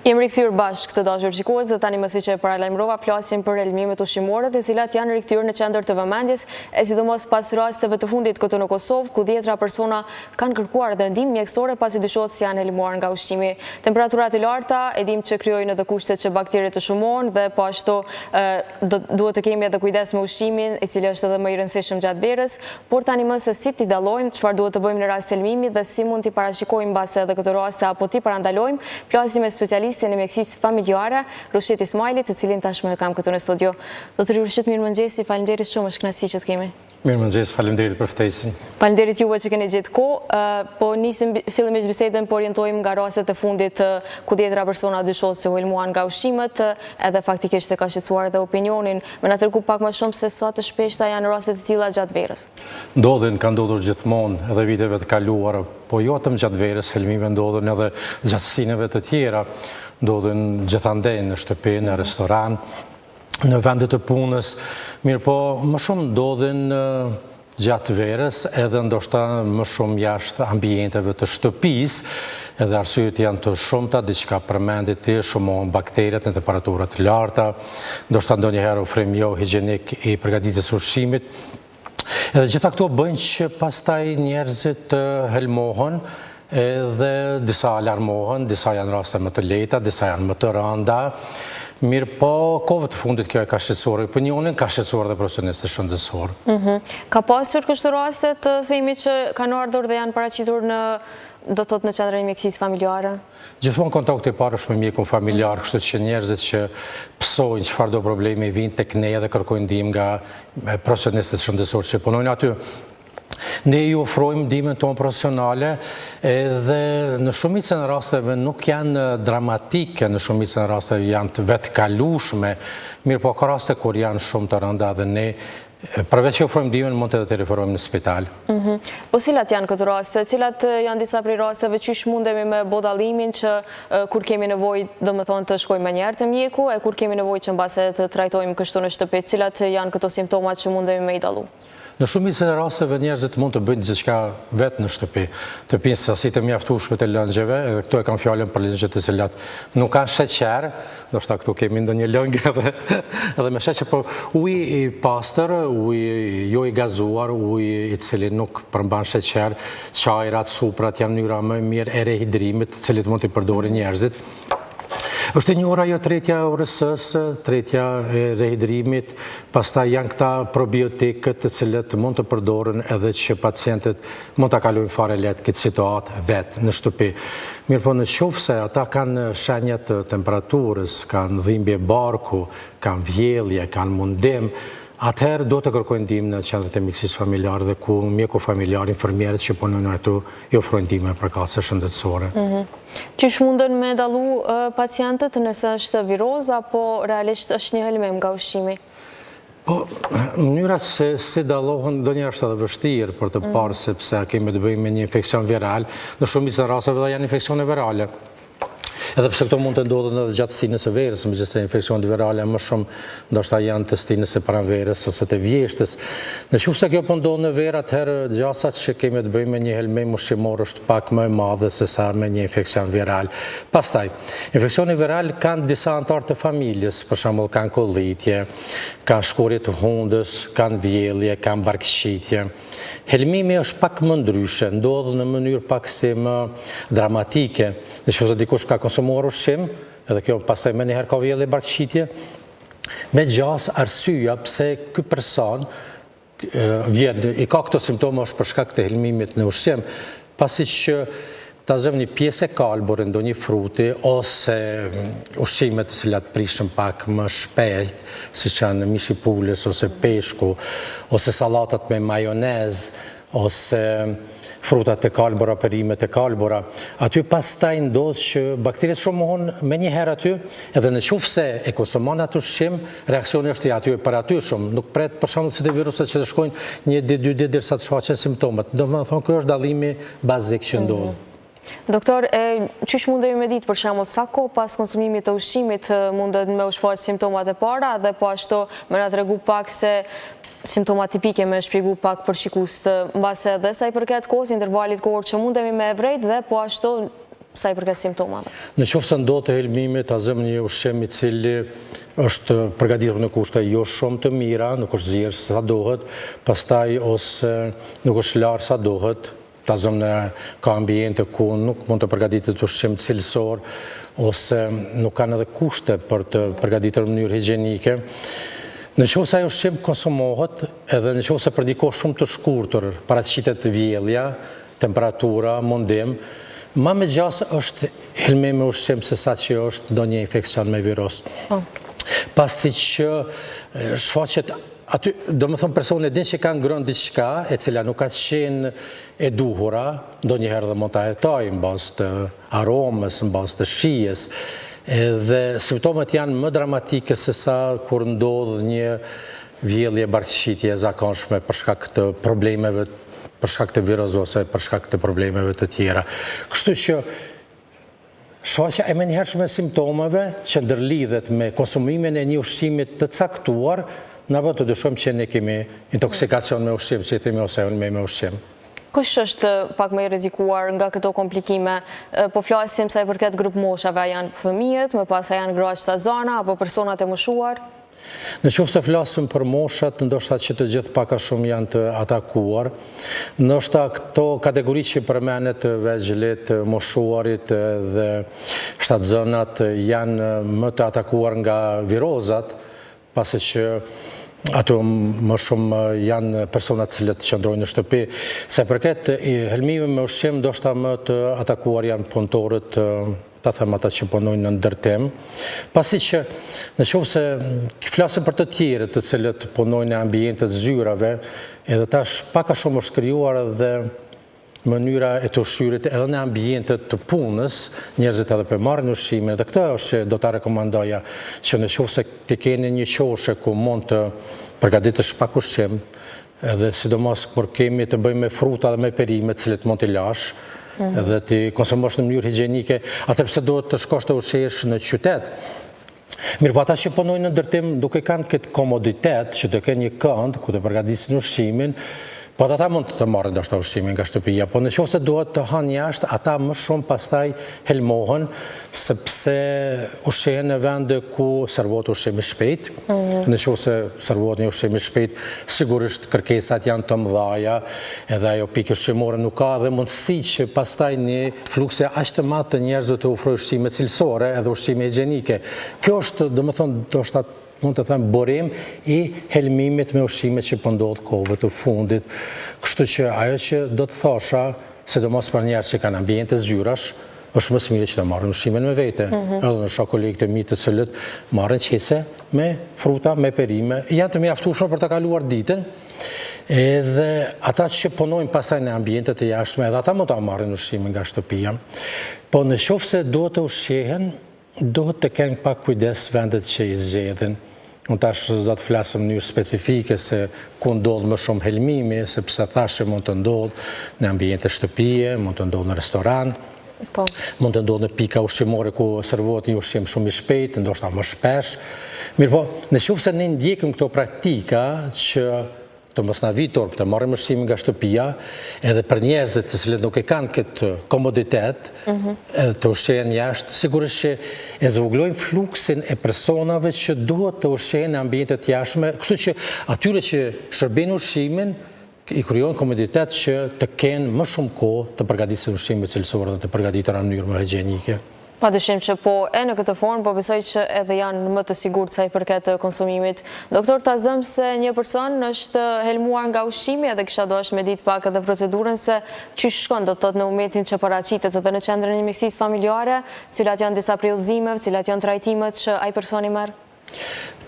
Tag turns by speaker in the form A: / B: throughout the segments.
A: Jemi rikthyer bashkë këtë dashur shikues dhe tani mësi që paralajmërova flasim për helmimet ushqimore të cilat janë rikthyer në qendër të vëmendjes, e sidomos pas rasteve të fundit këtu në Kosovë, ku 10 persona kanë kërkuar dhe ndihmë mjekësore pasi dyshohet se janë helmuar nga ushqimi. Temperaturat e larta e dim që krijojnë edhe kushte që bakteriet të shumohen dhe po ashtu duhet të kemi edhe kujdes me ushqimin, i cili është edhe më i rëndësishëm gjatë verës, por tani më se si t'i dallojmë, çfarë duhet të bëjmë në rast helmimi dhe si mund t'i parashikojmë mbase edhe këto raste apo t'i parandalojmë, flasim me specialistin e mjekësisë familjare, Rushit Ismailit, të cilin tashmë e kam këtu në studio. Dr. Rushit, mirëmëngjesi, faleminderit shumë, është kënaqësi që të kemi.
B: Mirëmëngjes, faleminderit për ftesën.
A: Faleminderit juve që keni gjetë kohë, po nisim fillimisht bisedën, po orientojmë nga rastet e fundit ku 10 persona dyshohet se u helmuan nga ushqimet, edhe faktikisht e ka shqetësuar edhe opinionin. Më na tregu pak më shumë se sa të shpeshta janë rastet e tilla gjatë verës.
B: Ka ndodhur gjithmonë edhe viteve të kaluara, po jo vetëm gjatë verës, helmime ndodhen edhe gjatë stineve të tjera, ndodhen gjithandej në shtëpi, në restoran, në vendet të punës, mirë po më shumë ndodhin gjatë verës edhe ndoshta më shumë jashtë ambienteve të shtëpisë, edhe arsyet janë të shumta, diçka përmendit ti, shumohen bakteriet në temperaturat të larta, ndoshta ndonjëherë ofrim jo higienik i përgatitjes së ushqimit. Edhe gjitha këto bëjnë që pastaj njerëzit të helmohen, edhe disa alarmohen, disa janë raste më të lehta, disa janë më të rënda. Mirë po, kohëve të fundit kjo e ka shqetësuar opinionin, ka shqetësuar dhe profesionistët shëndetësorë.
A: Ka pasur kështu raste të themi që kanë ardhur dhe janë paraqitur në qendrën e mjekësisë familjare?
B: Gjithmonë kontakti i parë është me mjekun familjar, kështu që njerëzit që psojnë çfarëdo problemi vinë tek ne dhe kërkojnë ndihmë nga profesionistët shëndetësorë që punojnë aty. Ne ju ofrojmë ndihmën tonë profesionale edhe në shumicën e rasteve nuk janë dramatike, në shumicën e rasteve janë të vetkalueshme, mirë po ka raste kur janë shumë të rënda dhe ne përveç që ofrojmë ndihmën mund edhe të referojmë në spital.
A: Po cilat janë këto raste? Cilat janë disa prej rasteve qysh mundemi me bë dallimin që kur kemi nevojë, domethënë të shkojmë më një herë te mjeku, e kur kemi nevojë që mbase të trajtojmë kështu në shtëpi, cilat janë këto simptomat që mundemi me i dallu?
B: Në shumicën e rasteve njerëzit mund të bëjnë gjithçka vetë në shtëpi, të pinë sasitë e mjaftueshme të lëngjeve, edhe këto e kam fjalën për lëngjet të cilat nuk kanë sheqer, ndoshta këtu kemi ndonjë lëngë edhe me sheqer, por uji i pastër, uji jo i gazuar, uji i cili nuk përmban sheqer, çajrat, suprat janë mënyra më e mirë e rehidrimit, të cilit mund t'i përdorin njerëzit. Është një ora jo tretja e orësës, tretja e rehidrimit, pastaj janë këta probiotikët të cilët mund të përdoren edhe që pacientët mund të kalojnë fare lehtë këtë situatë vetë në shtëpi. Mirë po në qoftë se ata kanë shenja të temperaturës, kanë dhimbje barku, kanë vjellje, kanë mundim, atëherë do të kërkojnë ndihmë në qendrën e mjekësisë familjare dhe ku mjeku familjar, infermierët që punojnë aty i ofrojnë ndihmë përkatëse shëndetësore.
A: Qysh mundën me dallu pacientët nëse është viroz apo realisht është një helmim nga ushqimi?
B: Po, mënyra se si dallohen ndonjëherë është edhe vështirë për të parë sepse kemi të bëjmë me një infeksion viral, në shumicën e rasteve janë infeksione virale. Edhe pse këto mund të ndodhen edhe gjatë stinës së verës, megjithëse infeksionet virale më shumë ndoshta janë të stinës së pranverës ose të vjeshtës. Nëse kjo po ndodh në verë, atëherë gjasat që kemi të bëjmë me një helmim ushqimor është pak më e madhe se sa me një infeksion viral. Pastaj, infeksioni viral kanë disa anëtar të familjes, për shembull kanë kollitje, kanë shkurje të hundës, kanë vjellje, kanë barkëqitje. Helmimi është pak më ndryshe, ndodh në mënyrë pak si më dramatike. Nëse dikush ka konsumuar ushqim, edhe kjo pastaj më njëherë ka vjellje barkëqitje, me gjas arsyeja pse ky person vjen i ka këto simptome është për shkak të helmimit në ushqim, pasi që ta zëm një pjesë e kalburit, ndonjë fruti, ose ushqimet të cilat prishën pak më shpejt, siç janë mishi pulës, ose peshku, ose sallatat me majonez, ose frutat e kalbura, perimet e kalbura. Aty pastaj ndodh që bakteriet shumohen me një herë aty, edhe në qoftë se e konsumon atë ushqim, reaksioni është i aty për aty shumë, nuk pret për shembull si te viruset që të shkojnë 1-2 ditë derisa të shfaqen simptomat. Domethënë ky është dallimi bazik që ndodh.
A: Doktor, qysh mundemi me ditë për shembull sa kohë pas konsumimit të ushqimit mundet me u shfaq simptomat e para dhe po ashtu më na tregu pak se simptomat tipike me shpjegu pak për shikues mbase edhe sa i përket kohës intervalit kohor që mundemi me vrejt dhe po ashtu sa i përket simptomave?
B: Në qoftë se ndodhet të helmimi, ta zëmë një ushqim i cili është përgatitur në kushte jo shumë të mira, nuk është zjerë sa dohet, pastaj ose nuk është larë sa dohet, ta zëmë në ka ambiente ku nuk mund të përgatitet ushqim cilësor, ose nuk kanë edhe kushte për të përgatitur në mënyrë higjienike. Në qoftë se ai ushqim konsumohet, edhe në qoftë se për një kohë shumë të shkurtër paraqitet vjellja, temperatura, mundim, ma me gjasë është helmimi me ushqim se sa që është ndonjë infekcion me virus. Pasi që shfaqet aty, do më thonë personi din që ka ngrënë diçka e cila nuk ka qenë e duhura, ndonjëherë dhe mund ta hetojë në bazë të aromës, në bazë të shijes, dhe simptomet janë më dramatike se sa kur ndodh një vjellje barqitje e zakonshme për shkak të problemeve, për shkak të virus ose për shkak të problemeve të tjera. Kështu që shfaqja e menjëhershme simptomeve që ndërlidhet me konsumimin e një ushqimit të caktuar, na bën të dyshojmë që ne kemi intoksikacion me ushqim, që i themi, ose ulme me ushqim.
A: Kush është pak më i rrezikuar nga këto komplikime? Po flasim sa i përket grup moshave, janë fëmijët, më pas janë gratë shtazana apo personat e moshuar?
B: Në qoftë se flasim për moshat, ndoshta që të gjithë pak a shumë janë të atakuar. Ndoshta këto kategori që përmenet, vegjëlit, moshuarit dhe shtatzënat janë më të atakuar nga virozat, pasi që ato më shumë janë personat cilët qëndrojnë në shtëpi. Se përket helmimit me ushqim, ndoshta më të atakuar janë punëtorët, ta them ata që punojnë në ndërtim, pasi që në qoftë se flasim për të tjerët të cilët punojnë në ambientet zyrave, edhe tash pak a shumë është krijuar edhe mënyra e të ushqyrit edhe në ambientet të punës, njerëzit edhe për marrin ushqimin, dhe këtë është që do ta rekomandoja, që në qoftë se të keni një qoshe ku mund të përgatitesh pak ushqim, edhe sidomos kur kemi të bëjmë me fruta dhe me perime të cilët mund t'i lash, edhe ti konsumosh në mënyrë higjienike, atë pse duhet të shkosh të ushqesh në qytet. Mirë, po ata që punojnë në ndërtim duke kanë këtë komoditet që të kenë një kënd ku të përgatisin ushqimin, po ata mund të marrin ndoshta ushqimin nga shtëpia, po nëse duhet të hanë jashtë, ata më shumë pastaj helmohen, sepse ushqehen në vende ku servohet ushqimi shpejt. Nëse servohet një ushqim i shpejt, sigurisht kërkesat janë të mëdha, edhe ajo pikë ushqimore nuk ka dhe mundësi që pastaj një fluks aq të madh të njerëzve të ofrojë ushqime cilësore edhe ushqime higjienike. Kjo është, domethënë, ndoshta mund të them burim i helmimit me ushqimet që po ndodh kohëve të fundit. Kështu që ajo që do të thosha, sidomos për njerëz që kanë ambiente zyrash, është më së miri që të marrin ushqimin me vete. Edhe në shoh kolegë të mi të cilët marrin qese me fruta, me perime, janë të mjaftueshëm për të kaluar ditën. Edhe ata që punojnë pastaj në ambientet e jashtme, edhe ata mund ta marrin ushqimin nga shtëpia. Po nëse duhet të ushqehen, duhet të kenë pak kujdes vendet që i zgjedhin. Unë tash do të flasë në mënyrë specifike se ku ndodh më shumë helmimi, sepse thashë mund të ndodh në ambiente shtëpie, mund të ndodh në restoran, mund të ndodh në pika ushqimore ku servohet një ushqim shumë i shpejt, ndoshta më shpesh. Mirë po, nëse ne ndjekim këto praktika që të mos na vi turp të marrim ushqimin nga shtëpia, edhe për njerëzit të cilët nuk e kanë këtë komoditet, edhe të ushqehen jashtë, sigurisht që e zvogëlojnë fluksin e personave që duhet të ushqehen në ambientet jashtme, kështu që atyre që shërbejnë ushqimin i krijojnë komoditet që të kenë më shumë kohë të përgatisin ushqimin cilësor dhe të përgatitur në mënyrë më higjienike.
A: Padyshim që po e në këtë formë, po besoj që edhe janë më të sigurt sa i përket konsumimit. Doktor, ta zëm se një person është helmuar nga ushqimi edhe kisha dosh me ditë pak edhe procedurën se çysh shkon do të thotë në momentin që paraqitet edhe në qendrën e mjekësisë familjare, cilat janë disa prillëzime, cilat janë trajtimet që ai personi merr.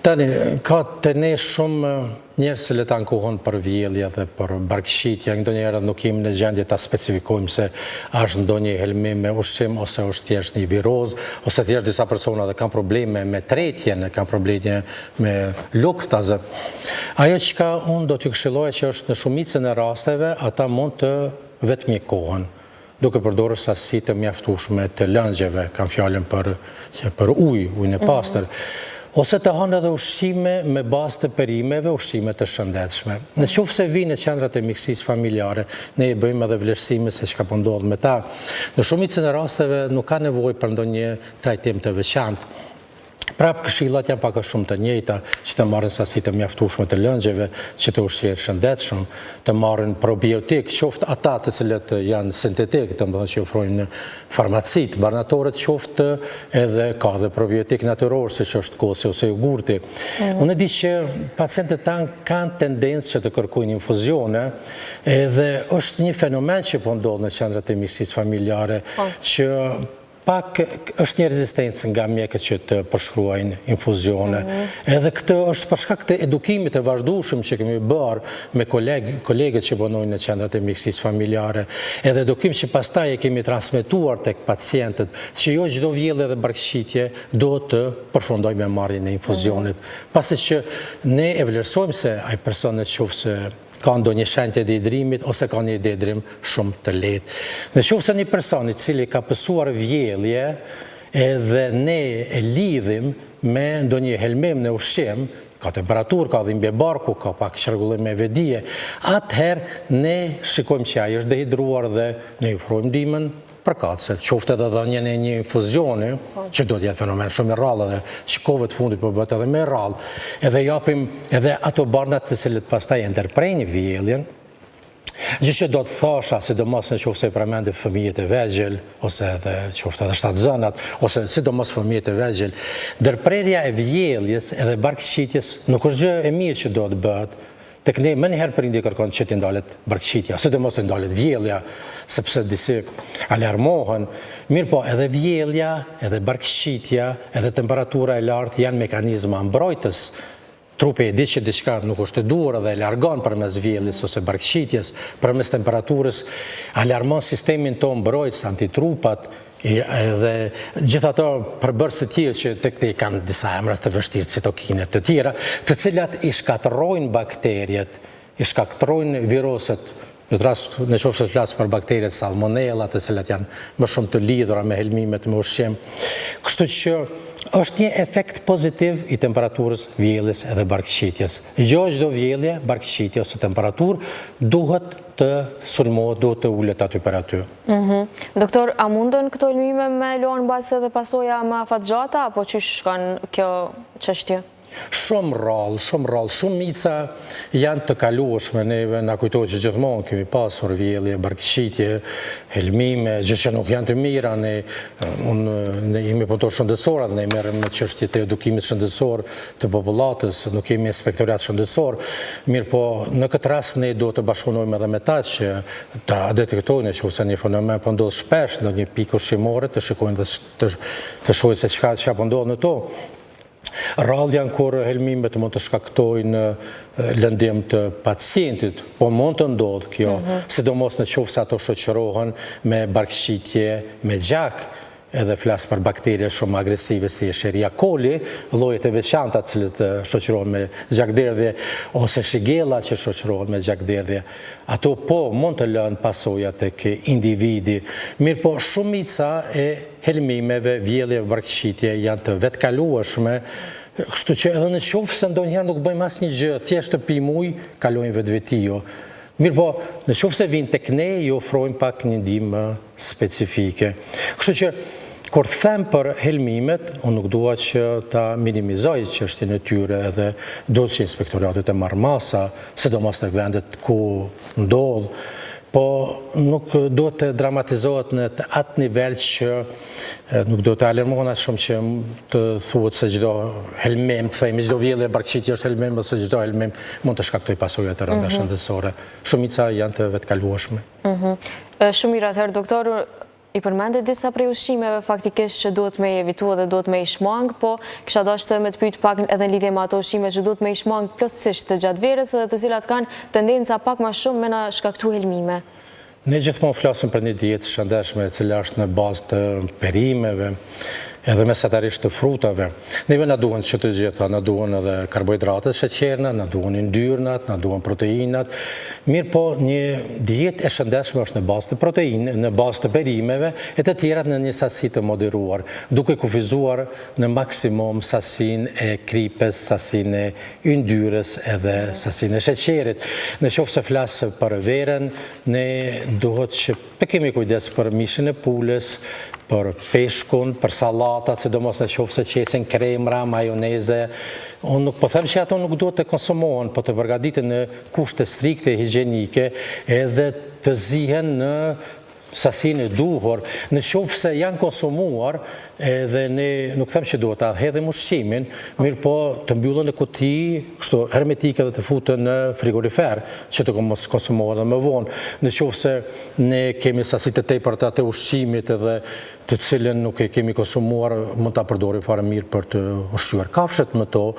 B: Tani, ka të ne shumë njerëz që le të ankohen për vjellje dhe për barkëqitje, ndonjëherë nuk jemi në gjendje ta specifikojmë se është ndonjë helmim me ushqim ose është thjesht një viroz, ose thjesht disa persona dhe kanë probleme me tretjen, kanë probleme me luktazë. Ajo që unë do t'ju këshilloja që është në shumicën e rasteve, ata mund të vetmjekohen, duke përdorur sasi të mjaftueshme të lëngjeve, kam fjalën për ujin e pastër. ose të hanë edhe ushqime me bazë të perimeve, ushqime të shëndetshme. Në qoftë se vinë në qendrat e mjekësisë familjare, ne i bëjmë edhe vlerësime se çka po ndodh me ta. Në shumicën e rasteve nuk ka nevojë për ndonjë trajtim të veçantë. Prap këshillat janë pak a shumë të njëjta, që të marrin sasi të mjaftueshme të lëngjeve, që të ushqejnë shëndetshëm, të marrin probiotik, qoftë ata të cilët janë sintetik, domethënë që ofrojnë në farmacit, barnatorët, qoftë edhe ka dhe probiotik natyror, siç është kosi ose jogurti. Unë e di që pacientët tanë kanë tendencë që të kërkojnë infuzione, edhe është një fenomen që po ndodh në qendrat e mjekësisë familjare, që pak është një rezistencë nga mjekët që të përshkruajnë infuzione. Edhe këtë është për shkak të edukimit të vazhdueshëm që kemi bërë me kolegët që punojnë në qendrat e mjekësisë familjare, edhe edukim që pastaj e kemi transmetuar tek pacientët, që jo çdo vjellje dhe barkëqitje do të përfundojë me marrjen e infuzionit. Pasi që ne e vlerësojmë se ai person nëse ka ndonjë shenjë dehidrimit ose ka një dehidrim shumë të lehtë. Nëse një person i cili ka pësuar vjellje edhe ne e lidhim me ndonjë helmim në ushqim, ka temperaturë, ka dhimbje barku, ka pak çrregullim me vedije, atëherë ne shikojmë që ai është dehidruar dhe ne i ofrojmë ndihmën përkatëse, qoftë edhe dhënien e një infuzioni, që do të jetë fenomen shumë i rrallë dhe që kohëve të fundit po bëhet edhe më rrallë, edhe japim edhe ato barnat të cilët pastaj e ndërprejnë vjelljen. Gjë që do të thosha, sidomos në qoftë se i përmendi fëmijët e vegjël, ose edhe qoftë edhe shtatzënat, ose sidomos fëmijët e vegjël, ndërprerja e vjelljes edhe barkëqitjes nuk është gjë e mirë që do të bëhet. Tek ne më njëherë prindi kërkon që t'i ndalet barkëqitja, sidomos të ndalet vjellja, sepse disi alarmohen. Mirë po, edhe vjellja, edhe barkëqitja, edhe temperatura e lartë janë mekanizma mbrojtës. Trupi e di që diçka nuk është e duhur dhe e largon përmes vjelljes ose barkëqitjes, përmes temperaturës, alarmon sistemin tonë mbrojtës, antitrupat, edhe gjithë ato përbërës të tjerë që tek te kanë disa emra të vështirë, citokine të tjera, të cilat i shkatërrojnë bakteriet, i shkatërrojnë viruset. Në rast në qoftë se flas për bakteriet salmonella, të cilat janë më shumë të lidhura me helmimet me ushqim. Kështu që është një efekt pozitiv i temperaturës, vjelljes edhe barkëqitjes. Jo çdo vjellje, barkëqitje ose temperaturë duhet të sulmohet, duhet të ulet aty për aty.
A: Doktor, a mundën këto helmime me lënë base dhe pasoja më afatgjata, apo çish shkon kjo çështje?
B: Shumë rrallë, shumica janë të kalueshme, neve na kujtohet që gjithmonë kemi pasur vjellje, barkëqitje, helmime, gjë që nuk janë të mira, ne jemi punëtor shëndetësor, ne merrem me çështjet e edukimit shëndetësor të popullatës, nuk kemi inspektorat shëndetësor, mirë po në këtë rast ne do të bashkëpunojmë edhe me ta që ta detektojnë nëse një fenomen po ndodh shpesh në një pikë ushqimore, të shikojnë dhe të shohin se çka po ndodh në to. Rrallë janë kur helmimet mund të shkaktojnë lëndim të pacientit, po mund të ndodhë kjo, sidomos në qoftë se ato shoqërohen me barkëqitje me gjak, edhe flas për bakterie shumë agresive si Escherichia coli, llojet e veçanta të cilët shoqërohen me gjakderdhje ose Shigella që shoqërohen me gjakderdhje. Ato po mund të lënë pasoja tek individi. Mirë po shumica e helmimeve, vjellje, barkëqitje janë të vetkalueshme, kështu që edhe në qoftë se ndonjëherë nuk bëjmë asnjë gjë, thjesht të pijmë ujë, kalojnë vetvetio. Mirë po, në qoftë se vinë tek ne, i ofrojmë pak një ndihmë specifike. Kështu që, kur them për helmimet, unë nuk dua që ta minimizoj çështjen e tyre edhe do që inspektoratet e marrë masa, sidomos në vendet ku ndodh, po nuk do të dramatizohet në atë nivel që nuk do të alarmohen as shumë që të thuhet se çdo helmim, themi çdo vjellje barkëqitje është helmim ose çdo helmim mund të shkaktojë pasoja të rënda shëndetësore. Shumica janë të vetkalueshme.
A: Shumë mirë, atëherë doktor, i përmendet disa prej ushqimeve faktikisht që duhet me evitua dhe duhet me i shmang, po kisha dashur me të pyet pak edhe në lidhje me ato ushqime që duhet me i shmang plotësisht gjatë verës edhe të cilat kanë tendenca pak më shumë me na shkaktu helmime.
B: Ne gjithmonë flasim për një dietë shëndetshme e cila është në bazë të perimeve, edhe mesatarisht të frutave. Neve na duhen që të gjitha, na duhen edhe karbohidratet, sheqerna, na duhen yndyrnat, na duhen proteinat. Mirë po, një dietë e shëndetshme është në bazë të proteinë, në bazë të perimeve, e të tjerat në një sasi të moderuar, duke kufizuar në maksimum sasinë e kripes, sasinë e yndyrës edhe sasinë e sheqerit. Në qoftë se flasë për verën, ne duhet që të kemi kujdes për mishin e pulës, për peshkun, për salatat, sidomos në qoftë se qesin kremra, majoneze. Unë nuk po them që ato nuk duhet të konsumohen, po të përgatiten në kushte strikte higjienike edhe të zihen në sasinë e duhur. Në qoftë se janë konsumuar, edhe ne nuk them që duhet ta hedhim ushqimin, mirë po të mbyllën në kuti, kështu hermetike dhe të futën në frigorifer, që të mos konsumohen dhe më vonë. Në qoftë se ne kemi sasi të tepërta të ushqimit edhe të cilën nuk e kemi konsumuar, mund ta përdorim fare mirë për të ushqyer kafshët me to.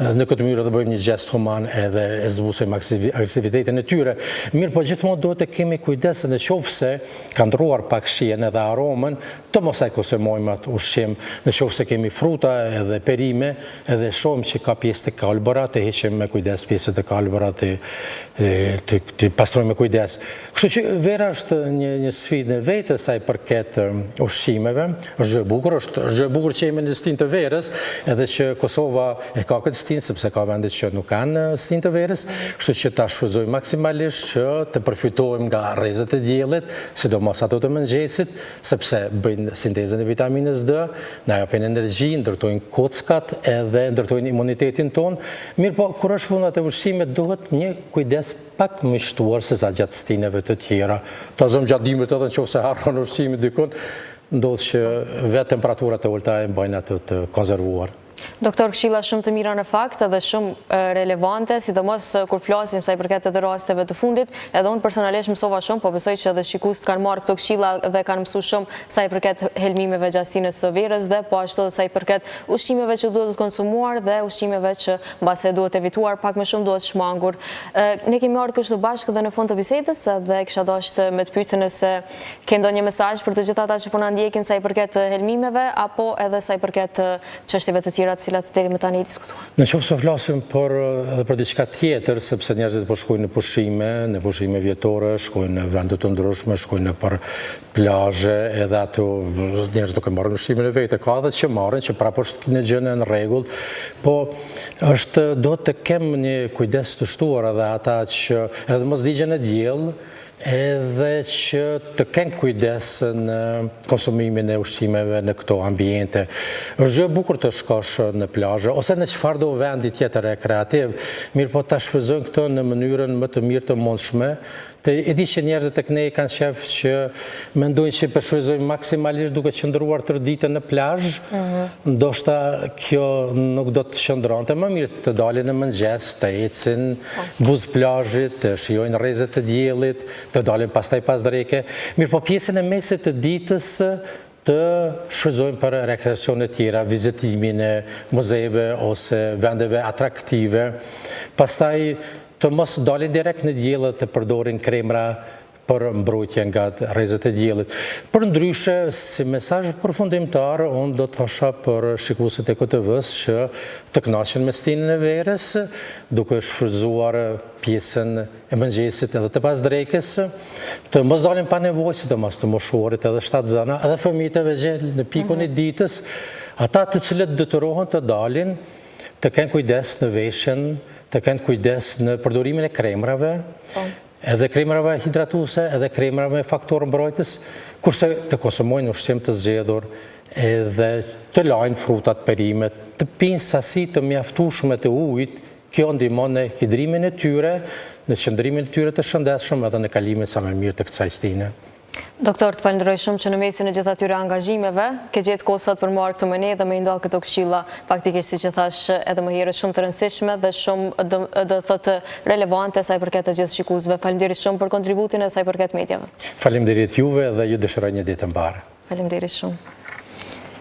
B: Në këtë mënyrë dhe bëjmë një gest human edhe e zbusojmë agresivitetin e tyre. Mirë po gjithmonë duhet të kemi kujdes në qoftë se ka ndruar pak shijen edhe aromën, të mos ai konsumojmë atë ushqim. Në qoftë se kemi fruta edhe perime, edhe shohim që ka pjesë të kalbëra, të heqim me kujdes pjesët e kalbëra, të pastrojmë me kujdes. Kështu që vera është një sfidë në vetë sa i përket ushqimeve. Është gjë e bukur, është gjë e bukur që jemi në stinë të verës, edhe që Kosova e ka këtë stinë, sepse ka vende që nuk kanë stinë të verës, kështu që ta shfrytëzojmë maksimalisht që të përfitojmë nga rrezet e diellit, sidomos ato të mëngjesit, sepse bëjnë sintezën e vitaminës D, na japin energji, ndërtojnë kockat edhe ndërtojnë imunitetin ton. Mirë po, kur është puna te ushqimet, duhet një kujdes pak më shtuar se sa gjatë stineve të tjera. Ta zëm gjatë dimrit edhe nëse harron ushqimin dikun, ndodh që vetë temperaturat e ulta e bëjnë ato të konservuar.
A: Doktor, këshilla shumë të mira në fakt edhe shumë relevante, sidomos kur flasim sa i përket edhe rasteve të fundit, edhe unë personalisht mësova shumë, po besoj që edhe shikuesit kanë marrë këto këshilla dhe kanë mësuar shumë sa i përket helmimeve gjatë stinës së verës dhe po ashtu edhe sa i përket ushqimeve që duhet të konsumuar dhe ushqimeve që mbase duhet evituar, pak më shumë duhet shmangur. Ne kemi ardhur kështu bashkë dhe në fund të bisedës dhe kisha dashur me të pyetje nëse ke ndonjë mesazh për të gjithë ata që po na ndjekin sa i përket helmimeve apo edhe sa i përket çështjeve të tjera të cilat deri më tani diskutuar.
B: Në qoftë se flasim edhe për diçka tjetër, sepse njerëzit po shkojnë në pushime vjetore, shkojnë në vende të ndryshme, shkojnë në për plazhe, edhe ato njerëzit duke marrë ushqimin e vetë, ka edhe që marrin që prapë është në gjë në rregull, po do të kem një kujdes të shtuar edhe ata që edhe mos digjen e diell, edhe që të kenë kujdes në konsumimin e ushqimeve në këto ambiente. Është gjë e bukur të shkosh në plazhe ose në çfarë do vendi tjetër rekreativ, mirë po ta shfrytëzojnë këto në mënyrën më të mirë të mundshme. E di që njerëzit tek ne kanë qef që mendojnë që përshfrytëzojnë maksimalisht duke qëndruar tërë ditën në plazh, ndoshta kjo nuk do të qëndronte, më mirë të dalin në mëngjes, të ecin buzë plazhit, të shijojnë rrezet e diellit, të dalin pastaj pas dreke. Mirë po pjesën e mesit të ditës të shfrytëzojnë për rekreacione tjera, vizitimin e muzeve ose vendeve atraktive, pastaj të mos dalin direkt në diell të përdorin kremra për mbrojtje nga rrezet e diellit. Për ndryshe, si mesazh përfundimtar, unë do të thosha për shikuesit e KTV-s që të kënaqen me stinën e verës, duke shfrytëzuar pjesën e mëngjesit edhe të pasdrekës, të mos dalin pa nevojë, sidomos të moshuarit edhe shtatzëna, edhe fëmijët e vegjël në pikun e ditës, ata të cilët detyrohen të dalin, të kenë kujdes në veshjen, të kenë kujdes në përdorimin e kremrave, edhe kremrave hidratuese, edhe kremrave me faktor mbrojtës, kurse të konsumojnë ushqim të zgjedhur, edhe të lajnë frutat, perimet, të pinë sasi të mjaftueshme të ujit, kjo ndihmon në hidrimin e tyre, në qëndrimin e tyre të shëndetshëm edhe në kalimin sa më mirë të kësaj stine.
A: Doktor, të falenderoj shumë që në mesin e gjithë atyre angazhimeve, ke gjetë kohë sot për marrë këtë me ne dhe me nda këto këshilla, faktikisht si që thash edhe më herët shumë të rëndësishme dhe shumë dhe thotë relevante sa i përket të gjithë shikuesve. Faleminderit shumë për kontributin e sa i përket mediave.
B: Faleminderit juve dhe ju dëshiroj një ditë të mbarë.
A: Faleminderit shumë.